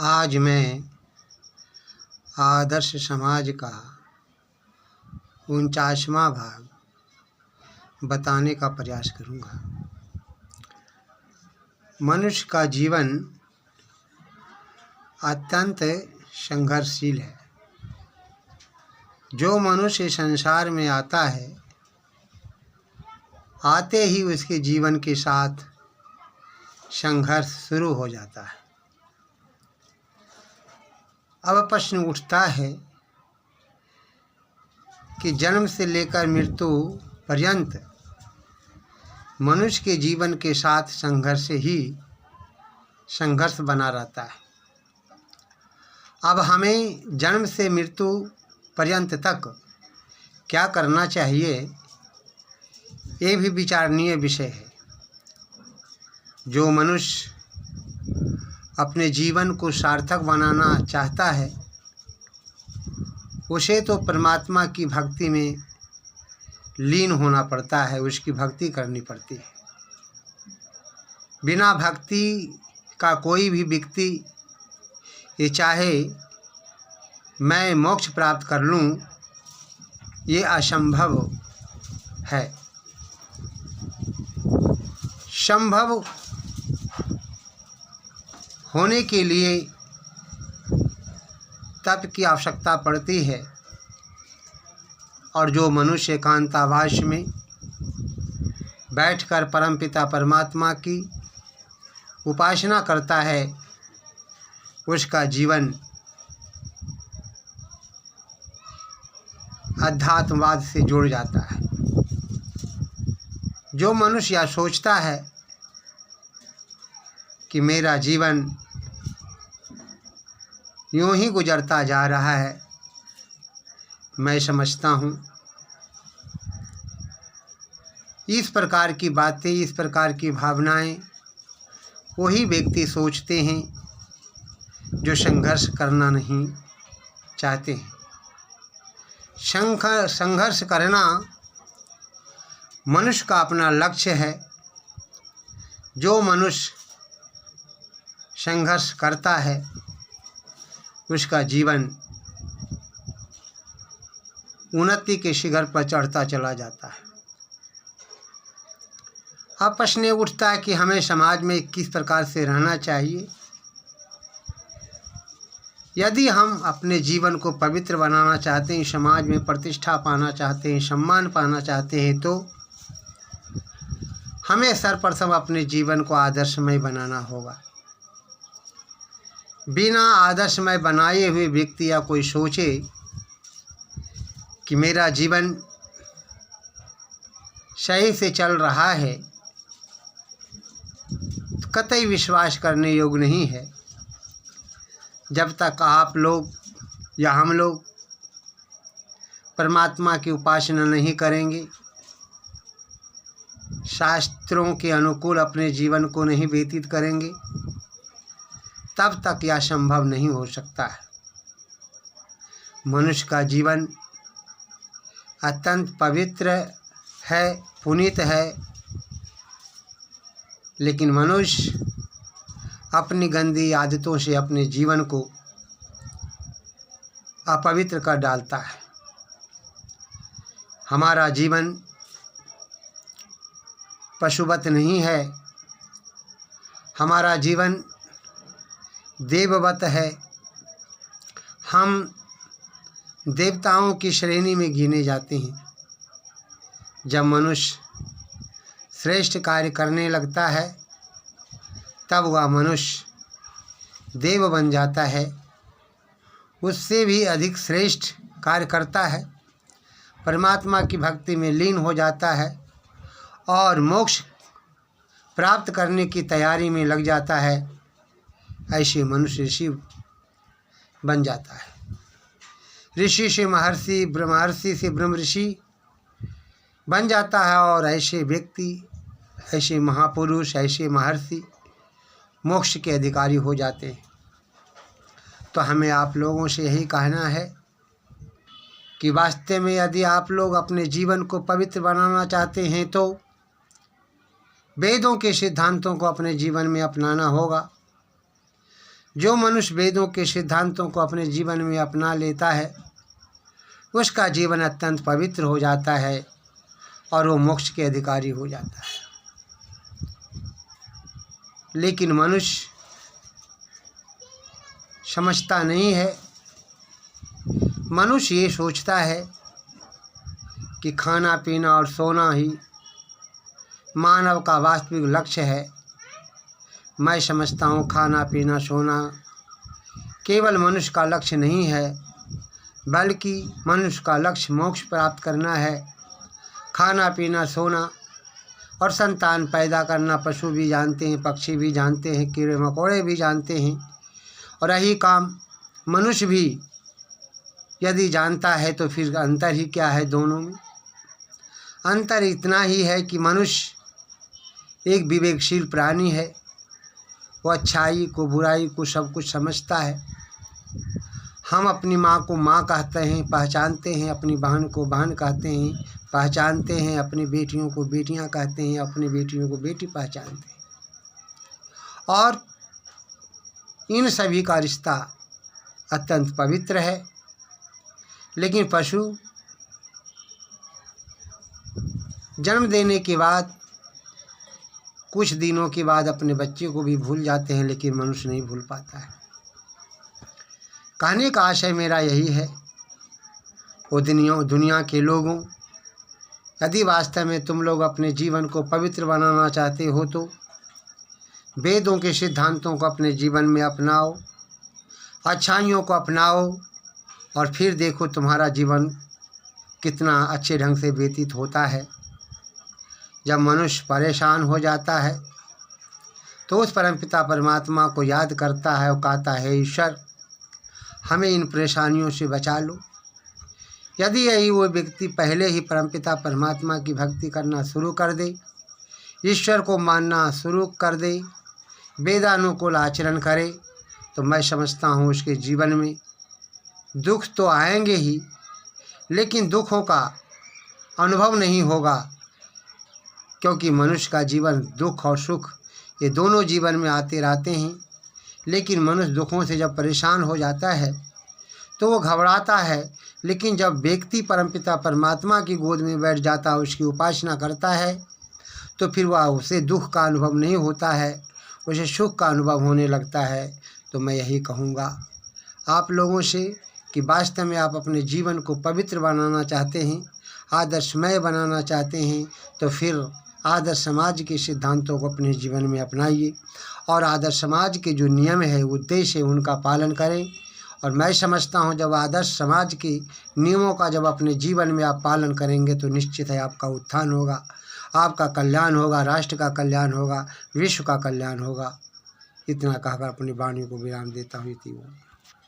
आज मैं आदर्श समाज का 49वां भाग बताने का प्रयास करूँगा। मनुष्य का जीवन अत्यंत संघर्षशील है। जो मनुष्य संसार में आता है, आते ही उसके जीवन के साथ संघर्ष शुरू हो जाता है। अब प्रश्न उठता है कि जन्म से लेकर मृत्यु पर्यंत मनुष्य के जीवन के साथ संघर्ष बना रहता है। अब हमें जन्म से मृत्यु पर्यंत तक क्या करना चाहिए, ये भी विचारणीय विषय है। जो मनुष्य अपने जीवन को सार्थक बनाना चाहता है, उसे तो परमात्मा की भक्ति में लीन होना पड़ता है, उसकी भक्ति करनी पड़ती है। बिना भक्ति का कोई भी व्यक्ति ये चाहे मैं मोक्ष प्राप्त कर लूँ, ये असंभव है। संभव होने के लिए तप की आवश्यकता पड़ती है, और जो मनुष्य एकांतवास में बैठकर परमपिता परमात्मा की उपासना करता है, उसका जीवन अध्यात्मवाद से जुड़ जाता है। जो मनुष्य यह सोचता है कि मेरा जीवन यूं ही गुजरता जा रहा है, मैं समझता हूँ, इस प्रकार की बातें, इस प्रकार की भावनाएं वही व्यक्ति सोचते हैं जो संघर्ष करना नहीं चाहते हैं। संघर्ष करना मनुष्य का अपना लक्ष्य है। जो मनुष्य संघर्ष करता है, उसका जीवन उन्नति के शिखर पर चढ़ता चला जाता है। अब प्रश्न उठता है कि हमें समाज में किस प्रकार से रहना चाहिए। यदि हम अपने जीवन को पवित्र बनाना चाहते हैं, समाज में प्रतिष्ठा पाना चाहते हैं, सम्मान पाना चाहते हैं, तो हमें सर्वप्रथम अपने जीवन को आदर्शमय बनाना होगा। बिना आदर्शमय बनाए हुए व्यक्ति या कोई सोचे कि मेरा जीवन सही से चल रहा है, तो कतई विश्वास करने योग्य नहीं है। जब तक आप लोग या हम लोग परमात्मा की उपासना नहीं करेंगे, शास्त्रों के अनुकूल अपने जीवन को नहीं व्यतीत करेंगे, तब तक यह संभव नहीं हो सकता है। मनुष्य का जीवन अत्यंत पवित्र है, पुनीत है, लेकिन मनुष्य अपनी गंदी आदतों से अपने जीवन को अपवित्र कर डालता है। हमारा जीवन पशुवत नहीं है, हमारा जीवन देववत है। हम देवताओं की श्रेणी में गिने जाते हैं। जब मनुष्य श्रेष्ठ कार्य करने लगता है, तब वह मनुष्य देव बन जाता है, उससे भी अधिक श्रेष्ठ कार्य करता है, परमात्मा की भक्ति में लीन हो जाता है और मोक्ष प्राप्त करने की तैयारी में लग जाता है। ऐसे मनुष्य ऋषि बन जाता है। ऋषि से महर्षि, महर्षि से ब्रह्म ऋषि बन जाता है, और ऐसे व्यक्ति, ऐसे महापुरुष, ऐसे महर्षि मोक्ष के अधिकारी हो जाते हैं। तो हमें आप लोगों से यही कहना है कि वास्तव में यदि आप लोग अपने जीवन को पवित्र बनाना चाहते हैं, तो वेदों के सिद्धांतों को अपने जीवन में अपनाना होगा। जो मनुष्य वेदों के सिद्धांतों को अपने जीवन में अपना लेता है उसका जीवन अत्यंत पवित्र हो जाता है और वो मोक्ष के अधिकारी हो जाता है। लेकिन मनुष्य समझता नहीं है। मनुष्य ये सोचता है कि खाना पीना और सोना ही मानव का वास्तविक लक्ष्य है। मैं समझता हूँ खाना पीना सोना केवल मनुष्य का लक्ष्य नहीं है, बल्कि मनुष्य का लक्ष्य मोक्ष प्राप्त करना है। खाना पीना सोना और संतान पैदा करना पशु भी जानते हैं, पक्षी भी जानते हैं, कीड़े मकोड़े भी जानते हैं, और यही काम मनुष्य भी यदि जानता है तो फिर अंतर ही क्या है दोनों में? अंतर इतना ही है कि मनुष्य एक विवेकशील प्राणी है। वो अच्छाई को बुराई को सब कुछ समझता है। हम अपनी माँ को माँ कहते हैं, पहचानते हैं, अपनी बहन को बहन कहते हैं, पहचानते हैं, अपनी बेटियों को बेटियाँ कहते हैं, अपनी बेटियों को बेटी पहचानते हैं, और इन सभी का रिश्ता अत्यंत पवित्र है। लेकिन पशु जन्म देने के बाद कुछ दिनों के बाद अपने बच्चे को भी भूल जाते हैं, लेकिन मनुष्य नहीं भूल पाता है। कहने का आशय मेरा यही है, वो दुनिया के लोगों, यदि वास्तव में तुम लोग अपने जीवन को पवित्र बनाना चाहते हो तो वेदों के सिद्धांतों को अपने जीवन में अपनाओ, अच्छाइयों को अपनाओ, और फिर देखो तुम्हारा जीवन कितना अच्छे ढंग से व्यतीत होता है। जब मनुष्य परेशान हो जाता है तो उस परमपिता परमात्मा को याद करता है और कहता है, ईश्वर हमें इन परेशानियों से बचा लो। यदि यही वो व्यक्ति पहले ही परमपिता परमात्मा की भक्ति करना शुरू कर दे, ईश्वर को मानना शुरू कर दे, वेदानुकूल आचरण करे, तो मैं समझता हूँ उसके जीवन में दुख तो आएंगे ही, लेकिन दुखों का अनुभव नहीं होगा, क्योंकि मनुष्य का जीवन दुख और सुख ये दोनों जीवन में आते रहते हैं। लेकिन मनुष्य दुखों से जब परेशान हो जाता है तो वो घबराता है, लेकिन जब व्यक्ति परमपिता परमात्मा की गोद में बैठ जाता है, उसकी उपासना करता है, तो फिर वह उसे दुख का अनुभव नहीं होता है, उसे सुख का अनुभव होने लगता है। तो मैं यही कहूँगा आप लोगों से कि वास्तव में आप अपने जीवन को पवित्र बनाना चाहते हैं, आदर्शमय बनाना चाहते हैं, तो फिर आदर्श समाज के सिद्धांतों को अपने जीवन में अपनाइए, और आदर्श समाज के जो नियम है, उद्देश्य है, उनका पालन करें। और मैं समझता हूँ जब आदर्श समाज के नियमों का जब अपने जीवन में आप पालन करेंगे तो निश्चित है आपका उत्थान होगा, आपका कल्याण होगा, राष्ट्र का कल्याण होगा, विश्व का कल्याण होगा। इतना कहकर अपनी वाणी को विराम देता हूँ।